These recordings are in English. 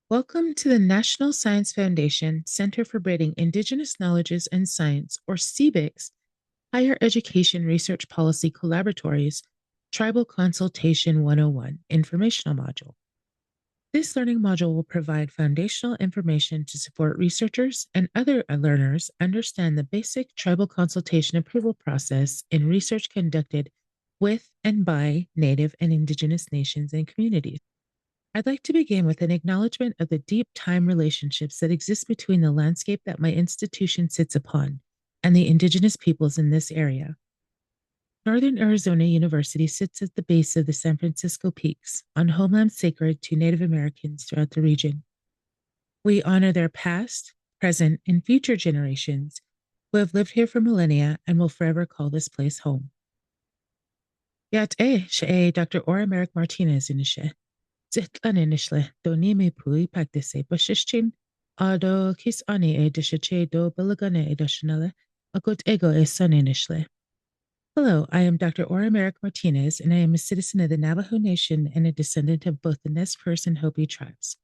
Welcome to the National Science Foundation Center for Braiding Indigenous Knowledges and Science, or CBIKS, Higher Education Research Policy Collaboratories, Tribal Consultation 101 informational module. This learning module will provide foundational information to support researchers and other learners understand the basic tribal consultation approval process in research conducted with and by Native and Indigenous nations and communities. I'd like to begin with an acknowledgement of the deep time relationships that exist between the landscape that my institution sits upon and the Indigenous peoples in this area. Northern Arizona University sits at the base of the San Francisco Peaks, on homeland sacred to Native Americans throughout the region. We honor their past, present, and future generations who have lived here for millennia and will forever call this place home. Yat she Dr. Ora Merrick Martinez inishe. Zitlanishle donimi pui paktise bashishchin ado kis ani e dishache do bilagane e dashanale agut ego e saninishle. Hello, I am Dr. Ora Merrick Martinez, and I am a citizen of the Navajo Nation and a descendant of both the Nez Perce and Hopi tribes.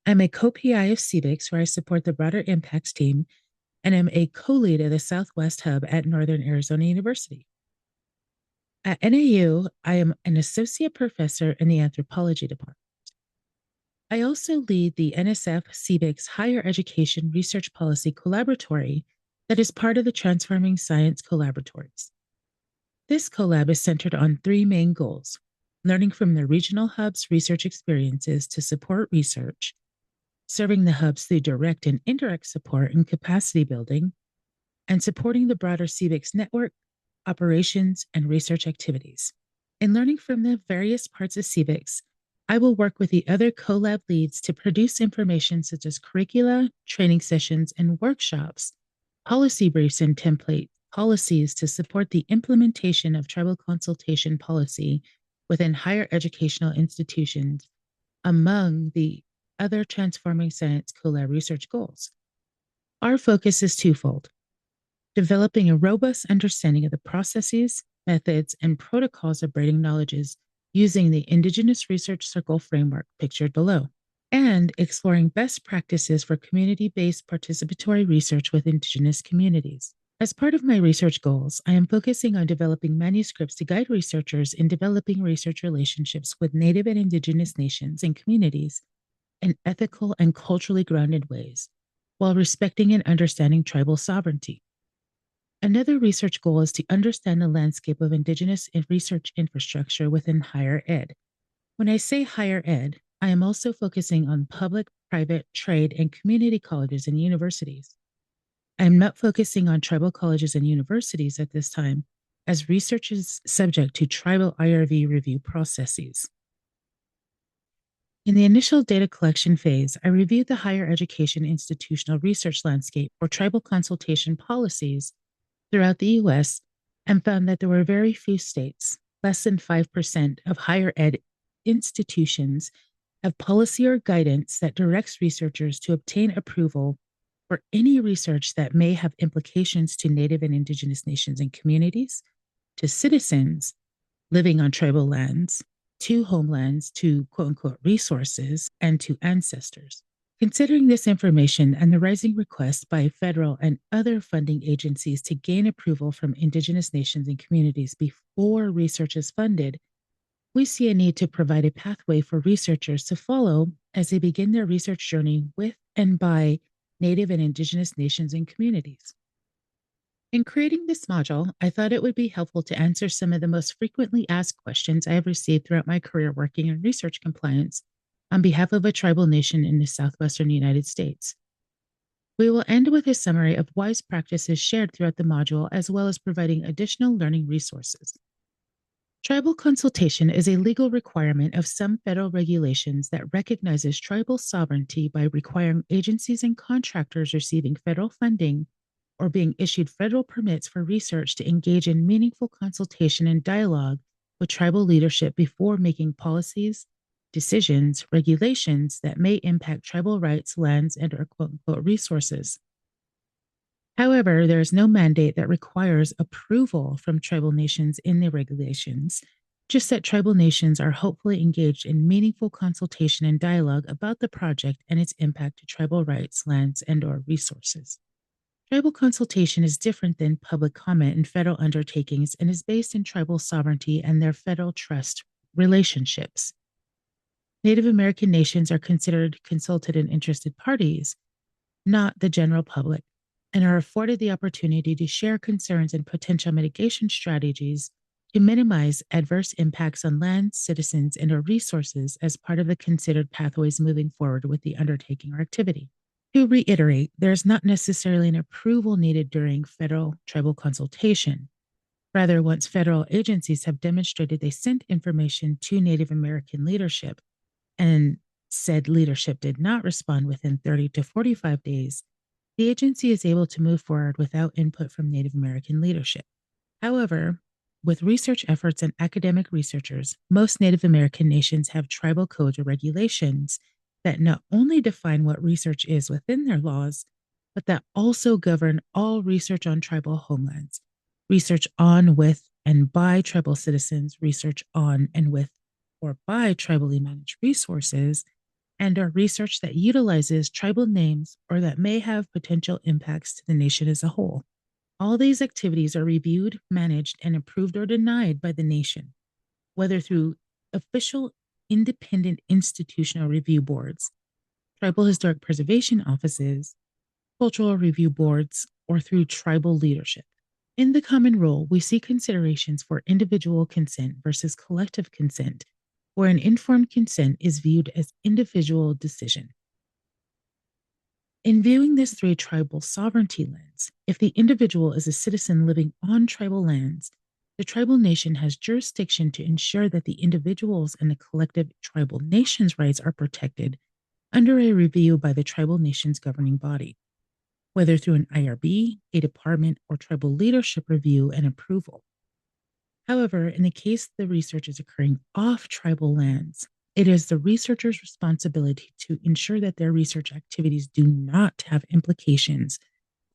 I'm a co-PI of CBIKS, where I support the broader impacts team, and am a co-lead of the Southwest Hub at Northern Arizona University. At NAU, I am an associate professor in the anthropology department. I also lead the NSF CBIKS Higher Education Research Policy Collaboratory that is part of the Transforming Science Collaboratories. This collab is centered on three main goals: learning from the regional hub's research experiences to support research, serving the hubs through direct and indirect support and capacity building, and supporting the broader CBIKS network, operations, and research activities. In learning from the various parts of CBIKS, I will work with the other collab leads to produce information such as curricula, training sessions, and workshops, policy briefs and template policies to support the implementation of tribal consultation policy within higher educational institutions, among the other Transforming Science collab research goals. Our focus is twofold: developing a robust understanding of the processes, methods, and protocols of braiding knowledges using the Indigenous Research Circle framework pictured below, and exploring best practices for community-based participatory research with Indigenous communities. As part of my research goals, I am focusing on developing manuscripts to guide researchers in developing research relationships with Native and Indigenous nations and communities in ethical and culturally grounded ways, while respecting and understanding tribal sovereignty. Another research goal is to understand the landscape of Indigenous research infrastructure within higher ed. When I say higher ed, I am also focusing on public, private, trade, and community colleges and universities. I am not focusing on tribal colleges and universities at this time, as research is subject to tribal IRV review processes. In the initial data collection phase, I reviewed the higher education institutional research landscape for tribal consultation policies throughout the US and found that there were very few states, less than 5% of higher ed institutions, have policy or guidance that directs researchers to obtain approval for any research that may have implications to Native and Indigenous nations and communities, to citizens living on tribal lands, to homelands, to quote unquote resources, and to ancestors. Considering this information and the rising request by federal and other funding agencies to gain approval from Indigenous nations and communities before research is funded, we see a need to provide a pathway for researchers to follow as they begin their research journey with and by Native and Indigenous nations and communities. In creating this module, I thought it would be helpful to answer some of the most frequently asked questions I have received throughout my career working in research compliance on behalf of a tribal nation in the southwestern United States. We will end with a summary of wise practices shared throughout the module, as well as providing additional learning resources. Tribal consultation is a legal requirement of some federal regulations that recognizes tribal sovereignty by requiring agencies and contractors receiving federal funding or being issued federal permits for research to engage in meaningful consultation and dialogue with tribal leadership before making policies, decisions, regulations that may impact tribal rights, lands, and or quote unquote resources. However, there is no mandate that requires approval from tribal nations in the regulations just that tribal nations are hopefully engaged in meaningful consultation and dialogue about the project and its impact to tribal rights, lands, and/or resources. Tribal consultation is different than public comment in federal undertakings and is based in tribal sovereignty and their federal trust relationships. Native American nations are considered consulted and interested parties, not the general public, and are afforded the opportunity to share concerns and potential mitigation strategies to minimize adverse impacts on land, citizens, and/or resources as part of the considered pathways moving forward with the undertaking or activity. To reiterate, there is not necessarily an approval needed during federal tribal consultation. Rather, once federal agencies have demonstrated they sent information to Native American leadership and said leadership did not respond within 30 to 45 days, the agency is able to move forward without input from Native American leadership. However, with research efforts and academic researchers, most Native American nations have tribal codes or regulations that not only define what research is within their laws, but that also govern all research on tribal homelands, research on, with, and by tribal citizens, research on and with or by tribally managed resources, and our research that utilizes tribal names or that may have potential impacts to the nation as a whole. All these activities are reviewed, managed, and approved or denied by the nation, whether through official independent institutional review boards, tribal historic preservation offices, cultural review boards, or through tribal leadership. In the common rule, we see considerations for individual consent versus collective consent, where an informed consent is viewed as individual decision. In viewing this through a tribal sovereignty lens, if the individual is a citizen living on tribal lands, the tribal nation has jurisdiction to ensure that the individual's and the collective tribal nation's rights are protected under a review by the tribal nation's governing body, whether through an IRB, a department, or tribal leadership review and approval. However, in the case the research is occurring off tribal lands, it is the researcher's responsibility to ensure that their research activities do not have implications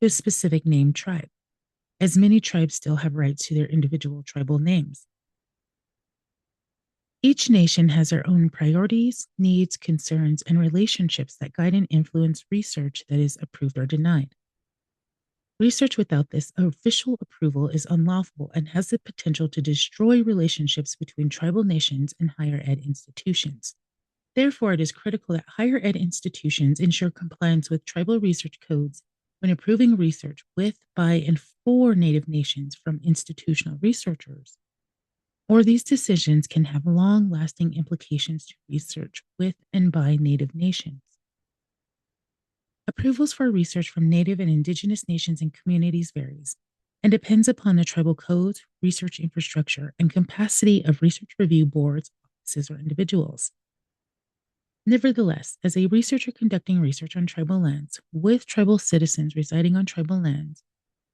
to a specific named tribe, as many tribes still have rights to their individual tribal names. Each nation has their own priorities, needs, concerns, and relationships that guide and influence research that is approved or denied. Research without this official approval is unlawful and has the potential to destroy relationships between tribal nations and higher ed institutions. Therefore, it is critical that higher ed institutions ensure compliance with tribal research codes when approving research with, by, and for Native nations from institutional researchers, or these decisions can have long-lasting implications to research with and by Native nations. Approvals for research from Native and Indigenous nations and communities varies and depends upon the tribal codes, research infrastructure, and capacity of research review boards, offices, or individuals. Nevertheless, as a researcher conducting research on tribal lands with tribal citizens residing on tribal lands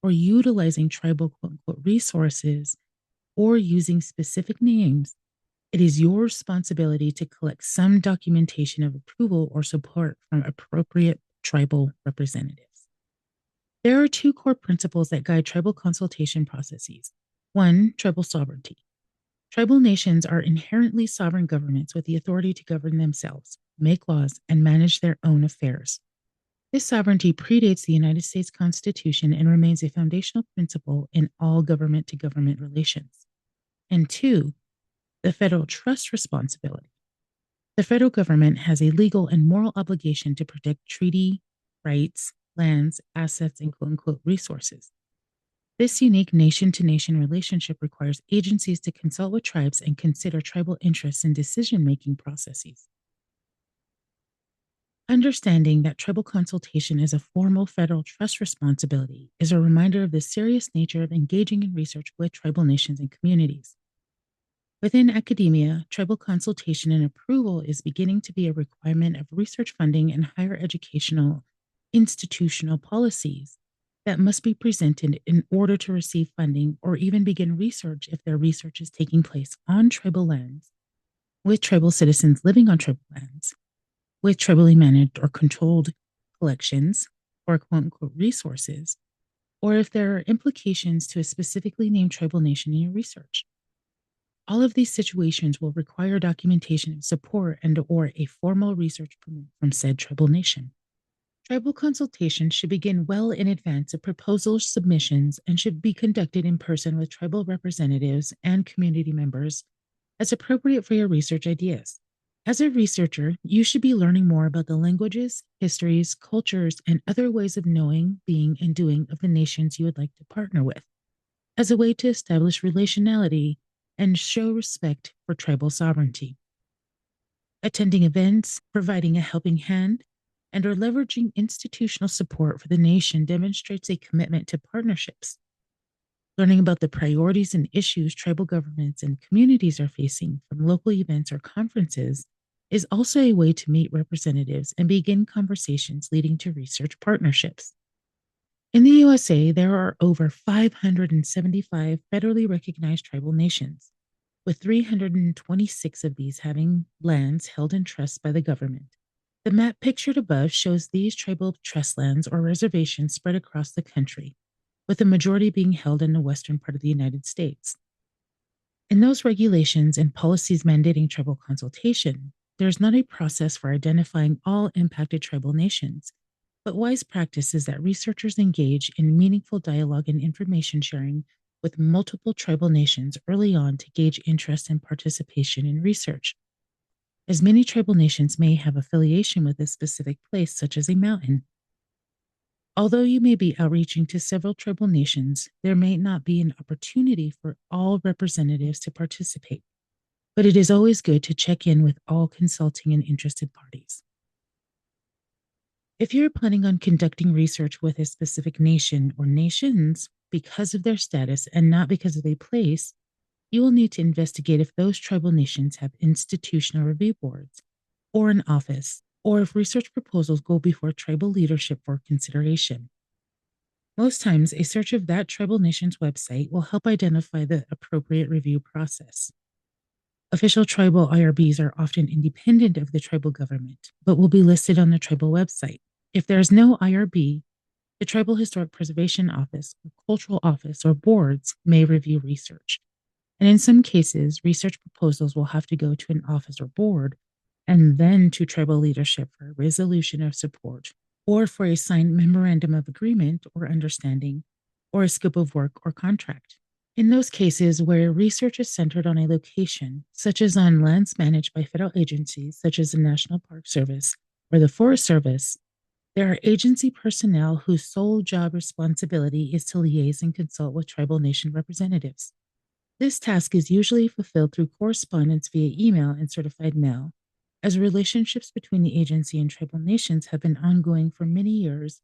or utilizing tribal quote-unquote resources or using specific names, it is your responsibility to collect some documentation of approval or support from appropriate tribal representatives. There are two core principles that guide tribal consultation processes. One, tribal sovereignty. Tribal nations are inherently sovereign governments with the authority to govern themselves, make laws, and manage their own affairs. This sovereignty predates the United States Constitution and remains a foundational principle in all government-to-government relations. And two, the federal trust responsibility. The federal government has a legal and moral obligation to protect treaty rights, lands, assets, and quote-unquote resources. This unique nation-to-nation relationship requires agencies to consult with tribes and consider tribal interests in decision-making processes. Understanding that tribal consultation is a formal federal trust responsibility is a reminder of the serious nature of engaging in research with tribal nations and communities. Within academia, tribal consultation and approval is beginning to be a requirement of research funding and higher educational institutional policies that must be presented in order to receive funding or even begin research if their research is taking place on tribal lands, with tribal citizens living on tribal lands, with tribally managed or controlled collections or quote-unquote resources, or if there are implications to a specifically named tribal nation in your research. All of these situations will require documentation of support and/or a formal research permit from said tribal nation. Tribal consultation should begin well in advance of proposal submissions and should be conducted in person with tribal representatives and community members as appropriate for your research ideas. As a researcher, you should be learning more about the languages, histories, cultures, and other ways of knowing, being, and doing of the nations you would like to partner with, as a way to establish relationality and show respect for tribal sovereignty. Attending events, providing a helping hand, and or leveraging institutional support for the nation demonstrates a commitment to partnerships. Learning about the priorities and issues tribal governments and communities are facing from local events or conferences is also a way to meet representatives and begin conversations leading to research partnerships. In the USA, there are over 575 federally recognized tribal nations, with 326 of these having lands held in trust by the government. The map pictured above shows these tribal trust lands or reservations spread across the country, with the majority being held in the western part of the United States. In those regulations and policies mandating tribal consultation, there is not a process for identifying all impacted tribal nations, but wise practice is that researchers engage in meaningful dialogue and information sharing with multiple tribal nations early on to gauge interest and participation in research. As many tribal nations may have affiliation with a specific place, such as a mountain. Although you may be outreaching to several tribal nations, there may not be an opportunity for all representatives to participate, but it is always good to check in with all consulting and interested parties. If you're planning on conducting research with a specific nation or nations because of their status and not because of a place, you will need to investigate if those tribal nations have institutional review boards or an office, or if research proposals go before tribal leadership for consideration. Most times, a search of that tribal nation's website will help identify the appropriate review process. Official tribal IRBs are often independent of the tribal government, but will be listed on the tribal website. If there is no IRB, the Tribal Historic Preservation Office, or Cultural Office, or boards may review research. And in some cases, research proposals will have to go to an office or board and then to tribal leadership for a resolution of support or for a signed memorandum of agreement or understanding or a scope of work or contract. In those cases where research is centered on a location, such as on lands managed by federal agencies such as the National Park Service or the Forest Service, there are agency personnel whose sole job responsibility is to liaise and consult with tribal nation representatives. This task is usually fulfilled through correspondence via email and certified mail, as relationships between the agency and tribal nations have been ongoing for many years,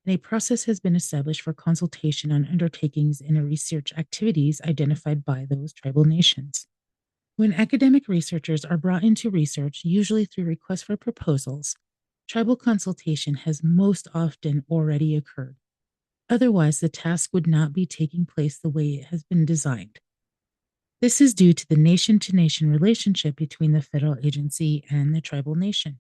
and a process has been established for consultation on undertakings and research activities identified by those tribal nations. When academic researchers are brought into research, usually through requests for proposals, tribal consultation has most often already occurred. Otherwise, the task would not be taking place the way it has been designed. This is due to the nation-to-nation relationship between the federal agency and the tribal nation.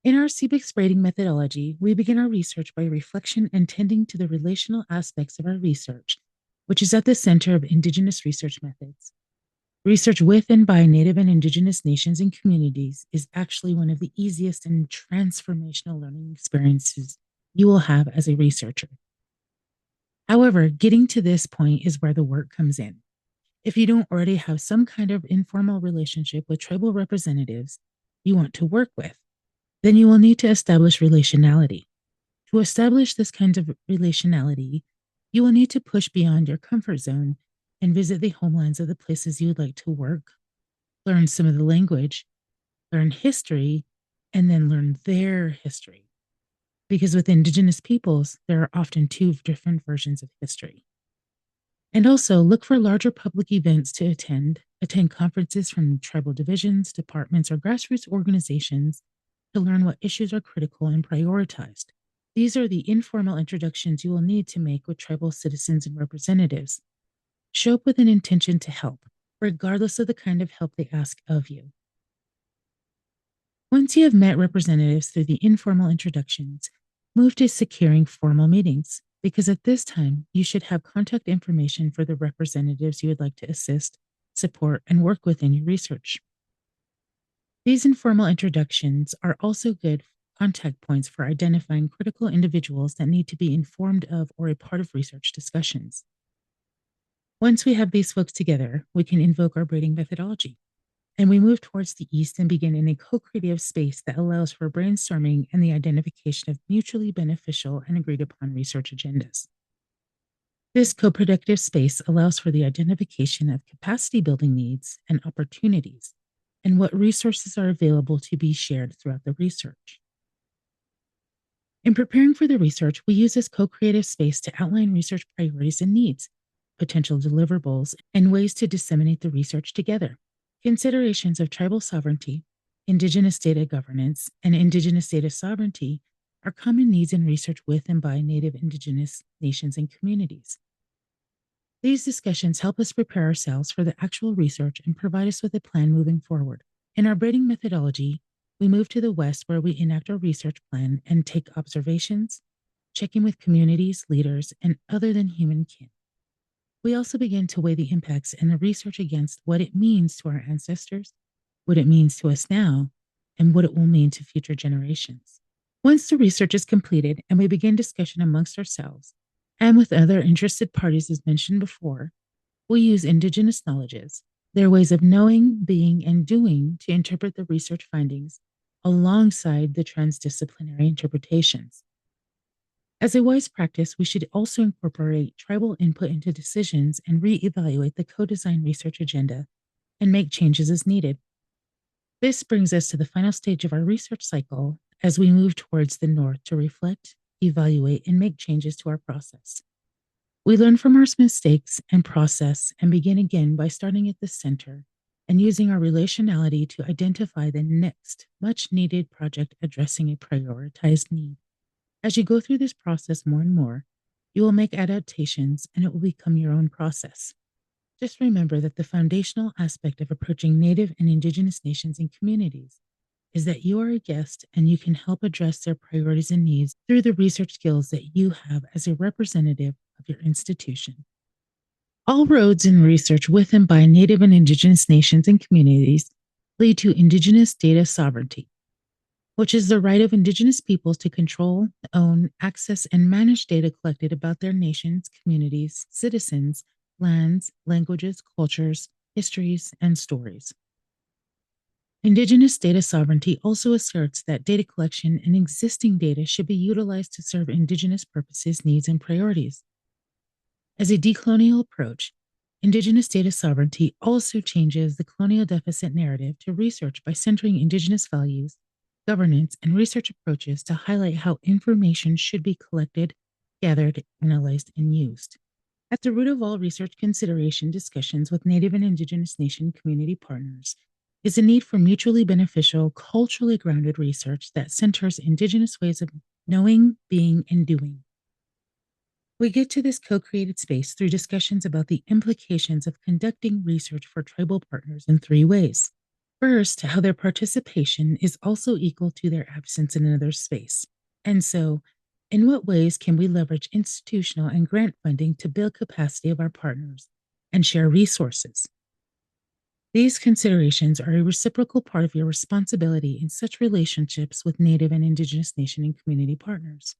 In our CBIKS braiding methodology, we begin our research by reflection and tending to the relational aspects of our research, which is at the center of Indigenous research methods. Research with and by Native and Indigenous nations and communities is actually one of the easiest and transformational learning experiences you will have as a researcher. However, getting to this point is where the work comes in. If you don't already have some kind of informal relationship with tribal representatives you want to work with, then you will need to establish relationality. To establish this kind of relationality, you will need to push beyond your comfort zone and visit the homelands of the places you would like to work, learn some of the language, learn history, and then learn their history. Because with Indigenous peoples, there are often two different versions of history. And also look for larger public events to attend conferences from tribal divisions, departments, or grassroots organizations to learn what issues are critical and prioritized. These are the informal introductions you will need to make with tribal citizens and representatives. Show up with an intention to help, regardless of the kind of help they ask of you. Once you have met representatives through the informal introductions, move to securing formal meetings, because at this time, you should have contact information for the representatives you would like to assist, support, and work within your research. These informal introductions are also good contact points for identifying critical individuals that need to be informed of or a part of research discussions. Once we have these folks together, we can invoke our braiding methodology, and we move towards the east and begin in a co-creative space that allows for brainstorming and the identification of mutually beneficial and agreed upon research agendas. This co-productive space allows for the identification of capacity building needs and opportunities, and what resources are available to be shared throughout the research. In preparing for the research, we use this co-creative space to outline research priorities and needs, potential deliverables, and ways to disseminate the research together. Considerations of tribal sovereignty, Indigenous data governance, and Indigenous data sovereignty are common needs in research with and by Native Indigenous nations and communities. These discussions help us prepare ourselves for the actual research and provide us with a plan moving forward. In our braiding methodology, we move to the west where we enact our research plan and take observations, checking with communities, leaders, and other than human kin. We also begin to weigh the impacts and the research against what it means to our ancestors, what it means to us now, and what it will mean to future generations. Once the research is completed and we begin discussion amongst ourselves and with other interested parties as mentioned before, we use Indigenous knowledges, their ways of knowing, being, and doing to interpret the research findings alongside the transdisciplinary interpretations. As a wise practice, we should also incorporate tribal input into decisions and reevaluate the co-design research agenda and make changes as needed. This brings us to the final stage of our research cycle as we move towards the north to reflect, evaluate, and make changes to our process. We learn from our mistakes and process and begin again by starting at the center and using our relationality to identify the next much needed project addressing a prioritized need. As you go through this process more and more, you will make adaptations and it will become your own process. Just remember that the foundational aspect of approaching Native and Indigenous nations and communities is that you are a guest and you can help address their priorities and needs through the research skills that you have as a representative of your institution. All roads in research with and by Native and Indigenous nations and communities lead to Indigenous data sovereignty, which is the right of Indigenous peoples to control, own, access, and manage data collected about their nations, communities, citizens, lands, languages, cultures, histories, and stories. Indigenous data sovereignty also asserts that data collection and existing data should be utilized to serve Indigenous purposes, needs, and priorities. As a decolonial approach, Indigenous data sovereignty also changes the colonial deficit narrative to research by centering Indigenous values, governance, and research approaches to highlight how information should be collected, gathered, analyzed, and used. At the root of all research consideration discussions with Native and Indigenous nation community partners is a need for mutually beneficial, culturally grounded research that centers Indigenous ways of knowing, being, and doing. We get to this co-created space through discussions about the implications of conducting research for tribal partners in three ways. First, how their participation is also equal to their absence in another space. And so, in what ways can we leverage institutional and grant funding to build capacity of our partners and share resources? These considerations are a reciprocal part of your responsibility in such relationships with Native and Indigenous nation and community partners.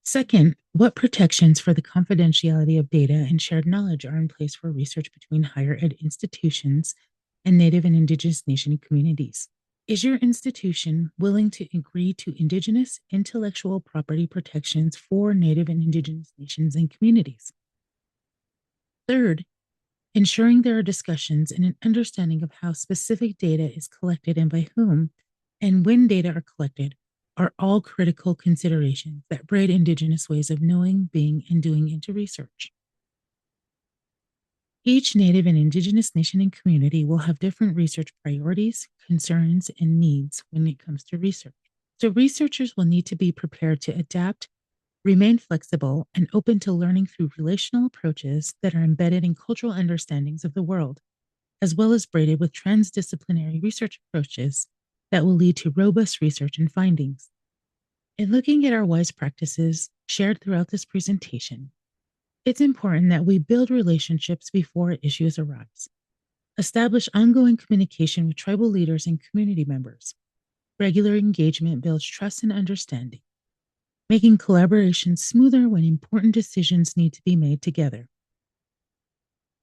Second, what protections for the confidentiality of data and shared knowledge are in place for research between higher ed institutions and Native and Indigenous nation communities? Is your institution willing to agree to Indigenous intellectual property protections for Native and Indigenous nations and communities? Third, ensuring there are discussions and an understanding of how specific data is collected and by whom, and when data are collected, are all critical considerations that braid Indigenous ways of knowing, being, and doing into research. Each Native and Indigenous nation and community will have different research priorities, concerns, and needs when it comes to research. So researchers will need to be prepared to adapt, remain flexible, and open to learning through relational approaches that are embedded in cultural understandings of the world, as well as braided with transdisciplinary research approaches that will lead to robust research and findings. In looking at our WISE practices shared throughout this presentation, It's important that we build relationships before issues arise. Establish ongoing communication with tribal leaders and community members. Regular engagement builds trust and understanding, making collaboration smoother when important decisions need to be made together.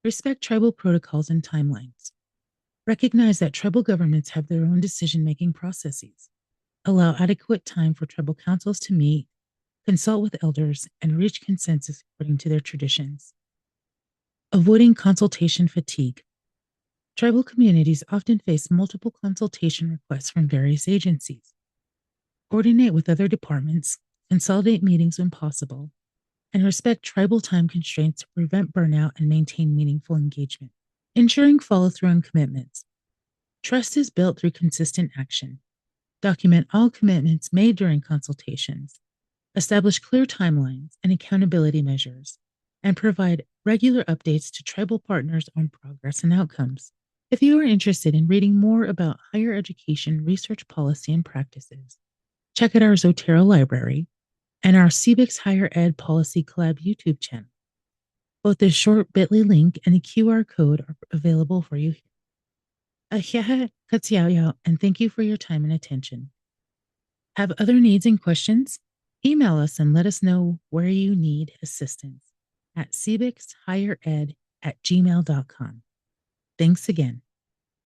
Respect tribal protocols and timelines. Recognize that tribal governments have their own decision making processes. Allow adequate time for tribal councils to meet, consult with elders, and reach consensus according to their traditions. Avoiding consultation fatigue. Tribal communities often face multiple consultation requests from various agencies. Coordinate with other departments, consolidate meetings when possible, and respect tribal time constraints to prevent burnout and maintain meaningful engagement. Ensuring follow through on commitments. Trust is built through consistent action. Document all commitments made during consultations. Establish clear timelines and accountability measures, and provide regular updates to tribal partners on progress and outcomes. If you are interested in reading more about higher education research policy and practices, check out our Zotero library and our CBIKS Higher Ed Policy Collab YouTube channel. Both the short bit.ly link and the QR code are available for you. Ahiaha katsiao, and thank you for your time and attention. Have other needs and questions? Email us and let us know where you need assistance at cbixhighered@gmail.com. Thanks again.